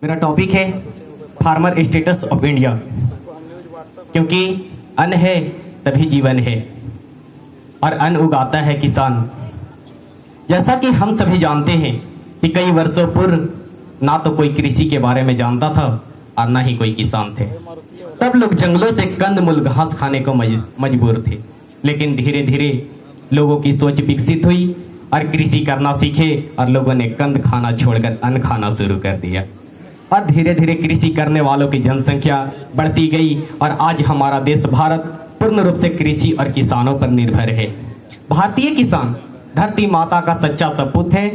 मेरा टॉपिक है farmer status of India. क्योंकि अन्न है तभी जीवन है और अन्न उगाता है किसान। जैसा कि हम सभी जानते हैं कि कई वर्षों पूर्व ना तो कोई कृषि के बारे में जानता था और ना ही कोई किसान थे। तब लोग जंगलों से कंदमूल घास खाने को मजबूर थे। लेकिन धीरे धीरे लोगों की सोच विकसित हुई और कृषि करना सीखे और लोगों ने कंद खाना छोड़कर अन्न खाना शुरू कर दिया और धीरे धीरे कृषि करने वालों की जनसंख्या बढ़ती गई और आज हमारा देश भारत पूर्ण रूप से कृषि और किसानों पर निर्भर है। भारतीय किसान धरती माता का सच्चा सपूत है।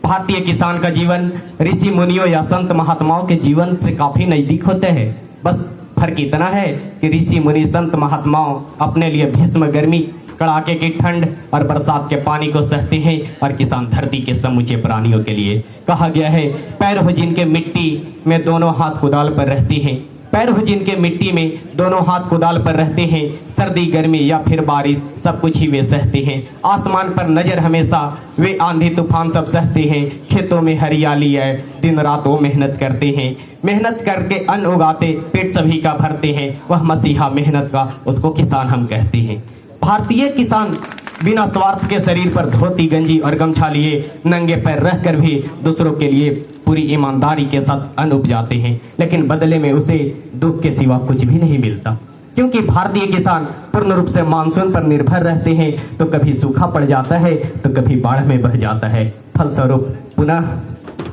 भारतीय किसान का जीवन ऋषि मुनियों या संत महात्माओं के जीवन से काफी नजदीक होते हैं। बस फर्क इतना है कि ऋषि मुनि संत महात्माओं अपने लिए भीष्म गर्मी, कड़ाके की ठंड और बरसात के पानी को सहते हैं और किसान धरती के समूचे प्राणियों के लिए। कहा गया है, पैर हो जिनके मिट्टी में दोनों हाथ कुदाल पर रहते हैं, पैर हो जिनके मिट्टी में दोनों हाथ कुदाल पर रहते हैं, सर्दी गर्मी या फिर बारिश सब कुछ ही वे सहते हैं। आसमान पर नजर हमेशा वे आंधी तूफान सब सहते हैं। खेतों में हरियाली है, दिन रात वो मेहनत करते हैं। मेहनत करके अन्न उगाते, पेट सभी का भरते हैं। वह मसीहा मेहनत का, उसको किसान हम कहते हैं। भारतीय किसान बिना स्वार्थ के शरीर पर धोती गंजी और गमछा लिए नंगे पैर रहकर भी दूसरों के लिए पूरी ईमानदारी के साथ अन्न उपजाते हैं, लेकिन बदले में उसे दुख के सिवा कुछ भी नहीं मिलता। क्योंकि भारतीय किसान पूर्ण रूप से मानसून पर निर्भर रहते हैं, तो कभी सूखा पड़ जाता है तो कभी बाढ़ में बह जाता है। फलस्वरूप पुनः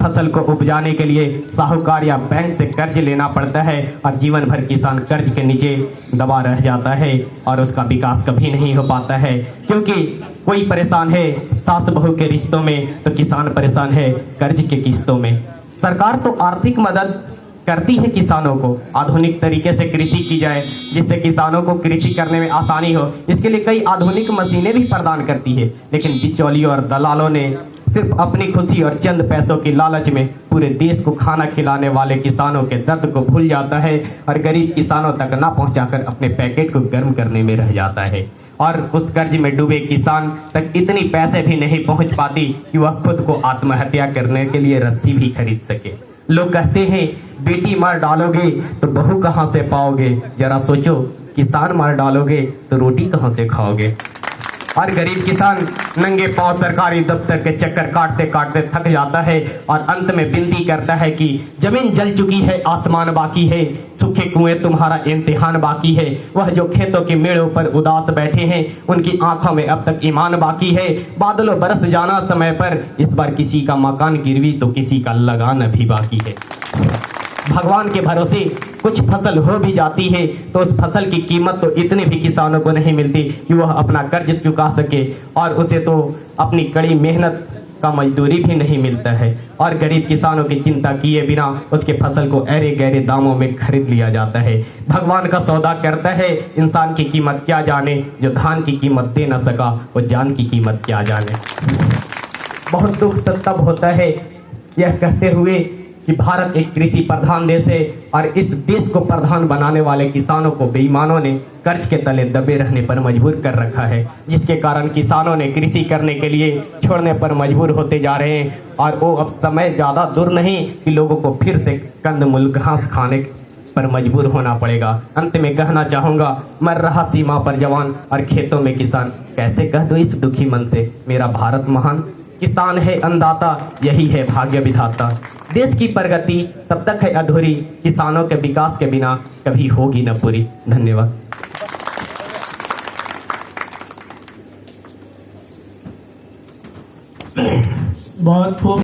फसल को उपजाने के लिए साहूकार या बैंक से कर्ज लेना पड़ता है और जीवन भर किसान कर्ज के नीचे दबा रह जाता है और उसका विकास कभी नहीं हो पाता है। क्योंकि कोई परेशान है सास बहू के रिश्तों में तो किसान परेशान है कर्ज के किस्तों में। सरकार तो आर्थिक मदद करती है किसानों को, आधुनिक तरीके से कृषि की जाए जिससे किसानों को कृषि करने में आसानी हो, इसके लिए कई आधुनिक मशीनें भी प्रदान करती है। लेकिन बिचौलियों और दलालों ने सिर्फ अपनी खुशी और चंद पैसों की लालच में पूरे देश को खाना खिलाने वाले किसानों के दर्द को भूल जाता है और गरीब किसानों तक ना पहुंचाकर अपने पैकेट को गर्म करने में रह जाता है। और उस कर्ज में डूबे किसान तक इतनी पैसे भी नहीं पहुंच पाती कि वह खुद को आत्महत्या करने के लिए रस्सी भी खरीद सके। लोग कहते हैं बेटी मार डालोगे तो बहू कहाँ से पाओगे, जरा सोचो किसान मार डालोगे तो रोटी कहाँ से खाओगे। और गरीब किसान नंगे पांव सरकारी दफ्तर के चक्कर काटते काटते थक जाता है और अंत में विनती करता है कि जमीन जल चुकी है, आसमान बाकी है, सूखे कुएं तुम्हारा इम्तिहान बाकी है। वह जो खेतों की मेड़ों पर उदास बैठे हैं, उनकी आंखों में अब तक ईमान बाकी है। बादलों बरस जाना समय पर, इस बार किसी का मकान गिरवी तो किसी का लगान अभी बाकी है। भगवान के भरोसे कुछ फसल हो भी जाती है तो उस फसल की कीमत तो इतनी भी किसानों को नहीं मिलती कि वह अपना कर्ज चुका सके और उसे तो अपनी कड़ी मेहनत का मजदूरी भी नहीं मिलता है। और गरीब किसानों की चिंता किए बिना उसके फसल को अरे गहरे दामों में खरीद लिया जाता है। भगवान का सौदा करता है इंसान की कीमत क्या जाने, जो धान की कीमत दे न सका वो जान की कीमत क्या जाने। बहुत दुख तब होता है यह कहते हुए कि भारत एक कृषि प्रधान देश है और इस देश को प्रधान बनाने वाले किसानों को बेईमानों ने कर्ज के तले दबे रहने पर मजबूर कर रखा है, जिसके कारण किसानों ने कृषि करने के लिए छोड़ने पर मजबूर होते जा रहे हैं। और वो अब समय ज़्यादा दूर नहीं कि लोगों को फिर से कंदमूल घास खाने पर मजबूर होना पड़ेगा। अंत में कहना चाहूँगा, मर रहा सीमा पर जवान और खेतों में किसान, कैसे कह दो इस दुखी मन से मेरा भारत महान। किसान है अन्नदाता, यही है भाग्य विधाता। देश की प्रगति तब तक है अधूरी, किसानों के विकास के बिना कभी होगी न पूरी। धन्यवाद। बहुत खूब।